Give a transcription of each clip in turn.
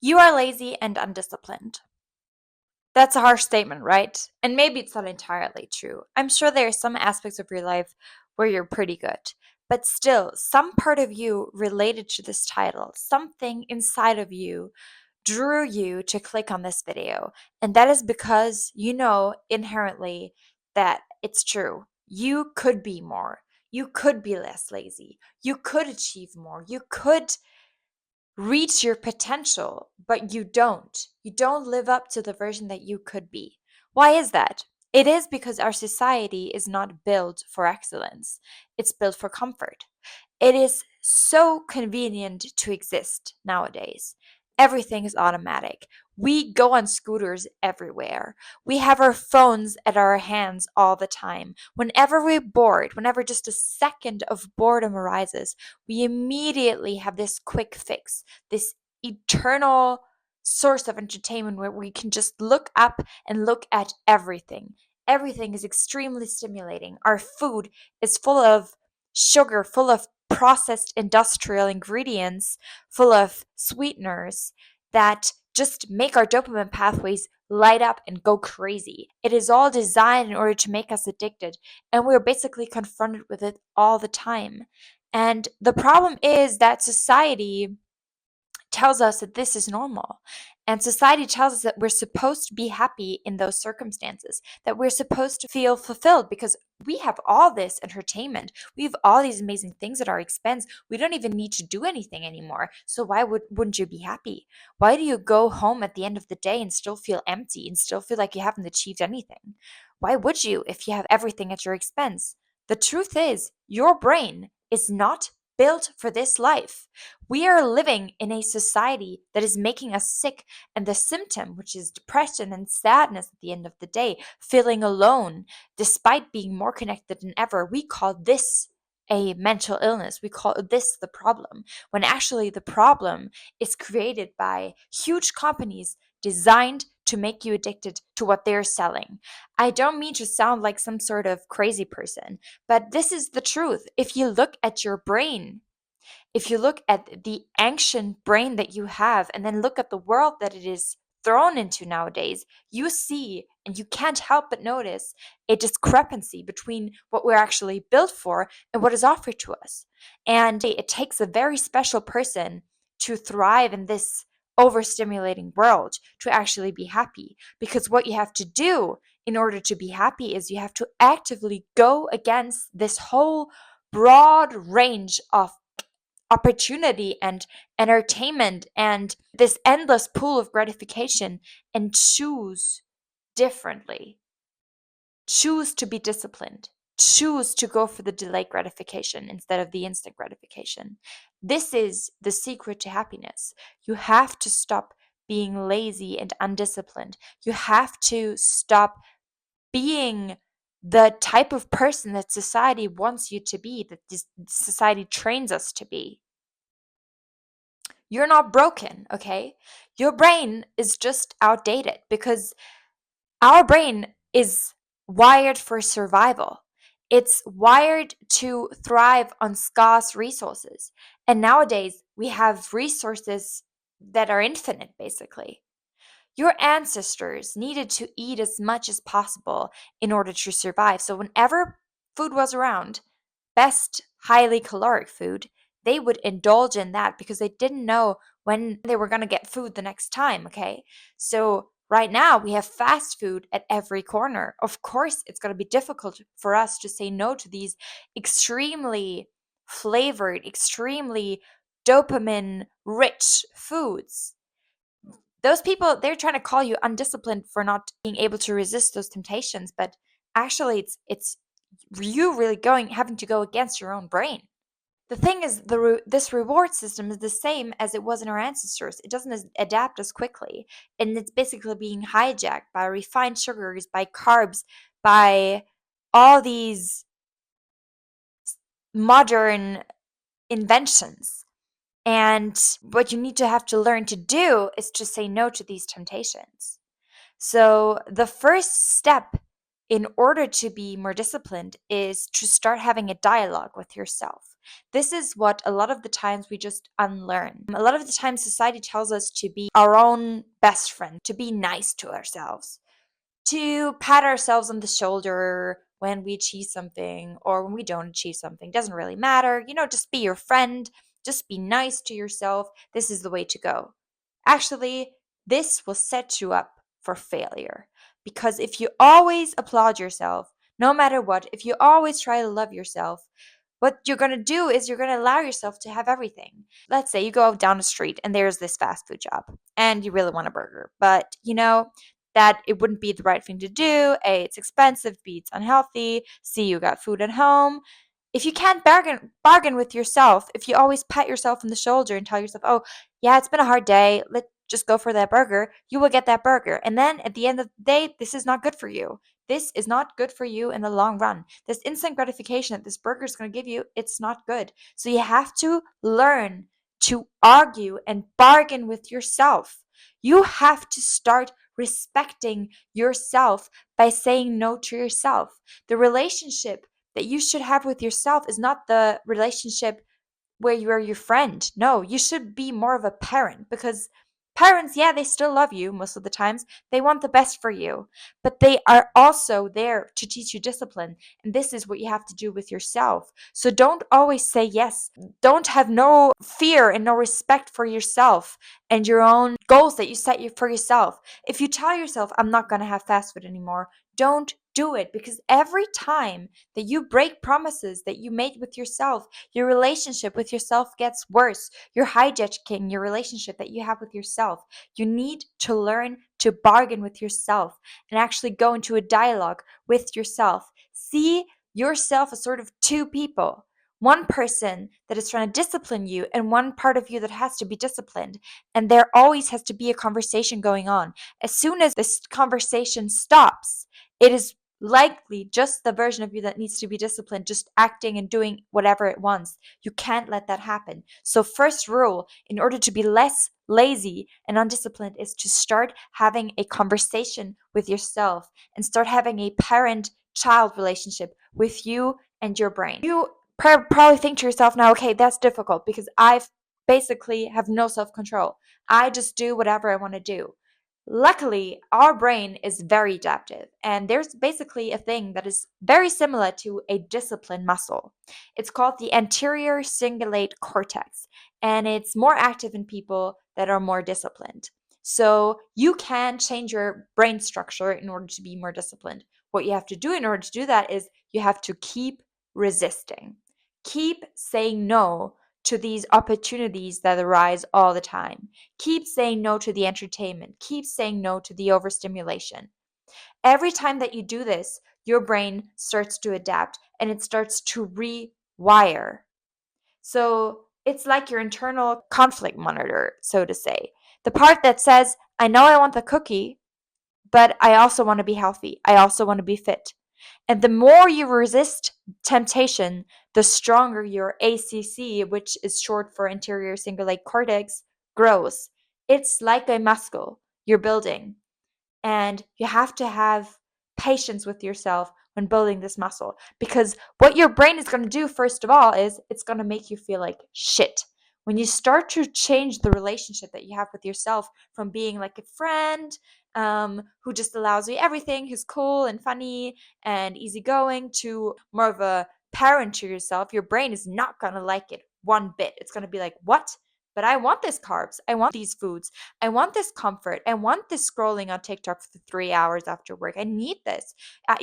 You are lazy and undisciplined. That's a harsh statement, right? And maybe it's not entirely true. I'm sure there are some aspects of your life where you're pretty good. But still, some part of you related to this title, something inside of you drew you to click on this video. And that is because you know inherently that it's true. You could be more. You could be less lazy. You could achieve more. You could reach your potential, but you don't. You don't live up to the version that you could be. Why is that? It is because our society is not built for excellence. It's built for comfort. It is so convenient to exist nowadays. Everything is automatic. We go on scooters everywhere. We have our phones at our hands all the time. Whenever we're bored, whenever just a second of boredom arises, we immediately have this quick fix, this eternal source of entertainment where we can just look up and look at everything. Everything is extremely stimulating. Our food is full of sugar, full of processed industrial ingredients, full of sweeteners that just make our dopamine pathways light up and go crazy. It is all designed in order to make us addicted, and we're basically confronted with it all the time. And the problem is that society tells us that this is normal. And society tells us that we're supposed to be happy in those circumstances, that we're supposed to feel fulfilled because we have all this entertainment. We have all these amazing things at our expense. We don't even need to do anything anymore. So why wouldn't you be happy? Why do you go home at the end of the day and still feel empty and still feel like you haven't achieved anything? Why would you if you have everything at your expense? The truth is, your brain is not built for this life. We are living in a society that is making us sick, and the symptom, which is depression and sadness at the end of the day, feeling alone despite being more connected than ever, we call this a mental illness. We call this the problem, when actually the problem is created by huge companies designed to make you addicted to what they're selling. I don't mean to sound like some sort of crazy person, but this is the truth. If you look at your brain, if you look at the ancient brain that you have and then look at the world that it is thrown into nowadays, you see and you can't help but notice a discrepancy between what we're actually built for and what is offered to us. And it takes a very special person to thrive in this overstimulating world to actually be happy. Because what you have to do in order to be happy is you have to actively go against this whole broad range of opportunity and entertainment and this endless pool of gratification and choose differently. Choose to be disciplined. Choose to go for the delayed gratification instead of the instant gratification. This is the secret to happiness. You have to stop being lazy and undisciplined. You have to stop being the type of person that society wants you to be, that this society trains us to be. You're not broken, okay? Your brain is just outdated because our brain is wired for survival. It's wired to thrive on scarce resources. And nowadays, we have resources that are infinite, basically. Your ancestors needed to eat as much as possible in order to survive. So, whenever food was around, best highly caloric food, they would indulge in that because they didn't know when they were going to get food the next time, okay? So, right now we have fast food at every corner. Of course, it's going to be difficult for us to say no to these extremely flavored, extremely dopamine rich foods. Those people, they're trying to call you undisciplined for not being able to resist those temptations, but actually it's you really going having to go against your own brain. The thing is, this reward system is the same as it was in our ancestors. It doesn't adapt as quickly, and it's basically being hijacked by refined sugars, by carbs, by all these modern inventions. And what you need to have to learn to do is to say no to these temptations. So, the first step in order to be more disciplined is to start having a dialogue with yourself. This is what a lot of the times we just unlearn. A lot of the times society tells us to be our own best friend, to be nice to ourselves, to pat ourselves on the shoulder when we achieve something or when we don't achieve something. Doesn't really matter. Just be your friend. Just be nice to yourself. This is the way to go. Actually, this will set you up for failure. Because if you always applaud yourself, no matter what, if you always try to love yourself, what you're going to do is you're going to allow yourself to have everything. Let's say you go down the street and there's this fast food job and you really want a burger, but that it wouldn't be the right thing to do. A, it's expensive. B, it's unhealthy. C, you got food at home. If you can't bargain with yourself, if you always pat yourself on the shoulder and tell yourself, oh, yeah, it's been a hard day, let's just go for that burger, you will get that burger. And then at the end of the day, this is not good for you. This is not good for you in the long run. This instant gratification that this burger is going to give you, it's not good. So you have to learn to argue and bargain with yourself. You have to start respecting yourself by saying no to yourself. The relationship that you should have with yourself is not the relationship where you are your friend. No, you should be more of a parent, because parents, yeah, they still love you most of the times. They want the best for you, but they are also there to teach you discipline. And this is what you have to do with yourself. So don't always say yes. Don't have no fear and no respect for yourself and your own goals that you set for yourself. If you tell yourself, I'm not going to have fast food anymore, don't do it, because every time that you break promises that you made with yourself, your relationship with yourself gets worse. You're hijacking your relationship that you have with yourself. You need to learn to bargain with yourself and actually go into a dialogue with yourself. See yourself as sort of two people. One person that is trying to discipline you and one part of you that has to be disciplined. And there always has to be a conversation going on. As soon as this conversation stops, it is likely just the version of you that needs to be disciplined, just acting and doing whatever it wants. You can't let that happen. So first rule, in order to be less lazy and undisciplined, is to start having a conversation with yourself and start having a parent-child relationship with you and your brain. You probably think to yourself now, okay, that's difficult because I basically have no self-control. I just do whatever I want to do. Luckily, our brain is very adaptive, and there's basically a thing that is very similar to a discipline muscle. It's called the anterior cingulate cortex, and it's more active in people that are more disciplined. So you can change your brain structure in order to be more disciplined. What you have to do in order to do that is you have to keep resisting. Keep saying no to these opportunities that arise all the time. Keep saying no to the entertainment. Keep saying no to the overstimulation. Every time that you do this, your brain starts to adapt and it starts to rewire. So it's like your internal conflict monitor, so to say. The part that says, I know I want the cookie, but I also want to be healthy. I also want to be fit. And the more you resist temptation, the stronger your ACC, which is short for anterior cingulate cortex, grows. It's like a muscle you're building. And you have to have patience with yourself when building this muscle, because what your brain is going to do, first of all, is it's going to make you feel like shit. When you start to change the relationship that you have with yourself from being like a friend who just allows you everything, who's cool and funny and easygoing, to more of a parent to yourself, your brain is not going to like it one bit. It's going to be like, what? But I want this carbs. I want these foods. I want this comfort. I want this scrolling on TikTok for 3 hours after work. I need this.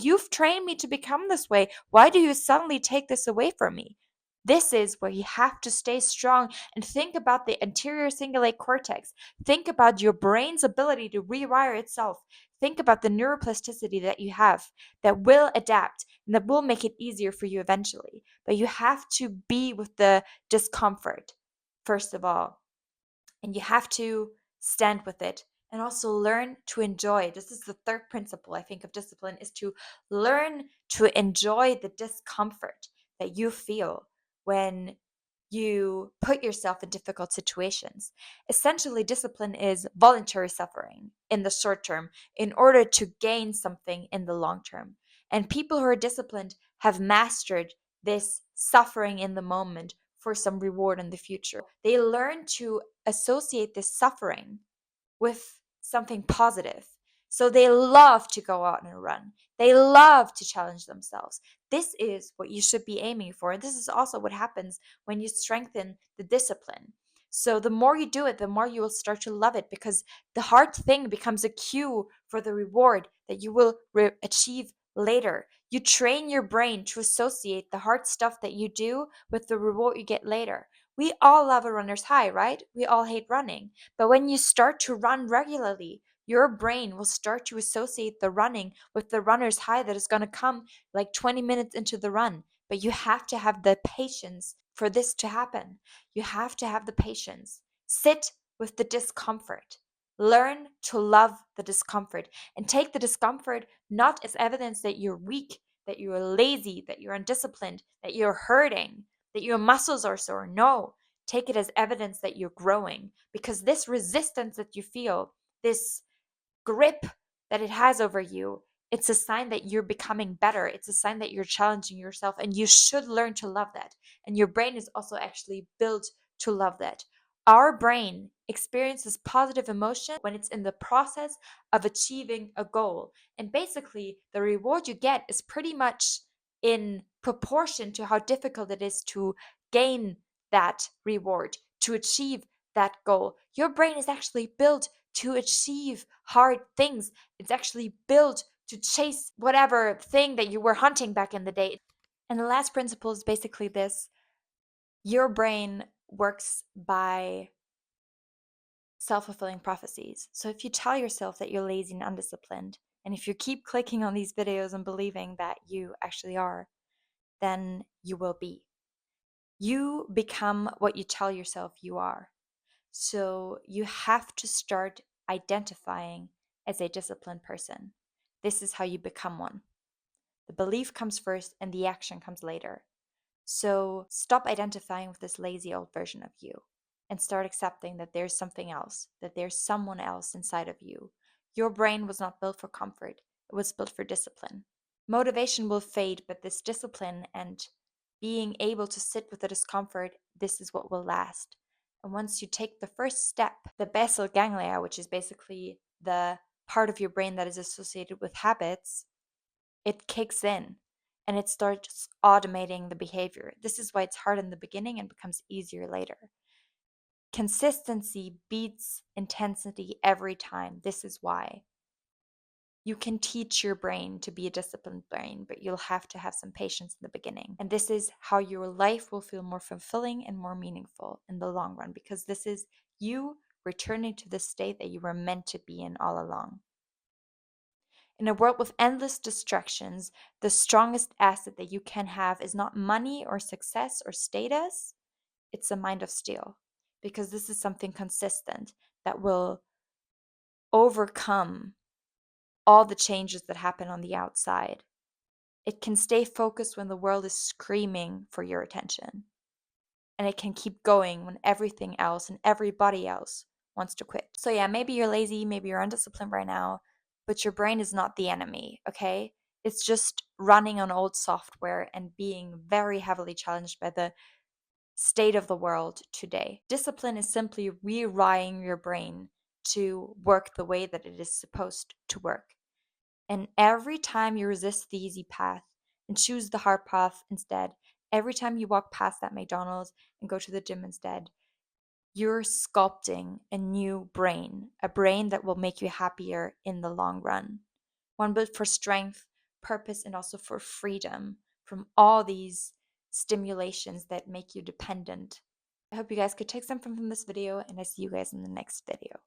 You've trained me to become this way. Why do you suddenly take this away from me? This is where you have to stay strong and think about the anterior cingulate cortex. Think about your brain's ability to rewire itself. Think about the neuroplasticity that you have that will adapt and that will make it easier for you eventually. But you have to be with the discomfort, first of all. And you have to stand with it and also learn to enjoy. This is the third principle, I think, of discipline, is to learn to enjoy the discomfort that you feel when you put yourself in difficult situations. Essentially, discipline is voluntary suffering in the short term in order to gain something in the long term. And people who are disciplined have mastered this suffering in the moment for some reward in the future. They learn to associate this suffering with something positive. So they love to go out and run. They love to challenge themselves. This is what you should be aiming for. And this is also what happens when you strengthen the discipline. So the more you do it, the more you will start to love it, because the hard thing becomes a cue for the reward that you will achieve later. You train your brain to associate the hard stuff that you do with the reward you get later. We all love a runner's high, right? We all hate running. But when you start to run regularly, your brain will start to associate the running with the runner's high that is going to come like 20 minutes into the run. But you have to have the patience for this to happen. You have to have the patience. Sit with the discomfort. Learn to love the discomfort and take the discomfort not as evidence that you're weak, that you're lazy, that you're undisciplined, that you're hurting, that your muscles are sore. No, take it as evidence that you're growing, because this resistance that you feel, this grip that it has over you, it's a sign that you're becoming better. It's a sign that you're challenging yourself, and you should learn to love that. And your brain is also actually built to love that. Our brain experiences positive emotion when it's in the process of achieving a goal. And basically, the reward you get is pretty much in proportion to how difficult it is to gain that reward, to achieve that goal. Your brain is actually built to achieve hard things. It's actually built to chase whatever thing that you were hunting back in the day. And the last principle is basically this: your brain works by self-fulfilling prophecies. So if you tell yourself that you're lazy and undisciplined, and if you keep clicking on these videos and believing that you actually are, then you will be. You become what you tell yourself you are. So you have to start identifying as a disciplined person. This is how you become one. The belief comes first and the action comes later. So stop identifying with this lazy old version of you and start accepting that there's something else, that there's someone else inside of you. Your brain was not built for comfort, it was built for discipline. Motivation will fade, but this discipline and being able to sit with the discomfort, this is what will last. And once you take the first step, the basal ganglia, which is basically the part of your brain that is associated with habits, it kicks in and it starts automating the behavior. This is why it's hard in the beginning and becomes easier later. Consistency beats intensity every time. This is why. You can teach your brain to be a disciplined brain, but you'll have to have some patience in the beginning. And this is how your life will feel more fulfilling and more meaningful in the long run, because this is you returning to the state that you were meant to be in all along. In a world with endless distractions, the strongest asset that you can have is not money or success or status, it's a mind of steel. Because this is something consistent that will overcome all the changes that happen on the outside. It can stay focused when the world is screaming for your attention. And it can keep going when everything else and everybody else wants to quit. So yeah, maybe you're lazy, maybe you're undisciplined right now, but your brain is not the enemy, okay? It's just running on old software and being very heavily challenged by the state of the world today. Discipline is simply rewiring your brain to work the way that it is supposed to work. And every time you resist the easy path and choose the hard path instead, every time you walk past that McDonald's and go to the gym instead, you're sculpting a new brain, a brain that will make you happier in the long run. One built for strength, purpose, and also for freedom from all these stimulations that make you dependent. I hope you guys could take something from this video, and I see you guys in the next video.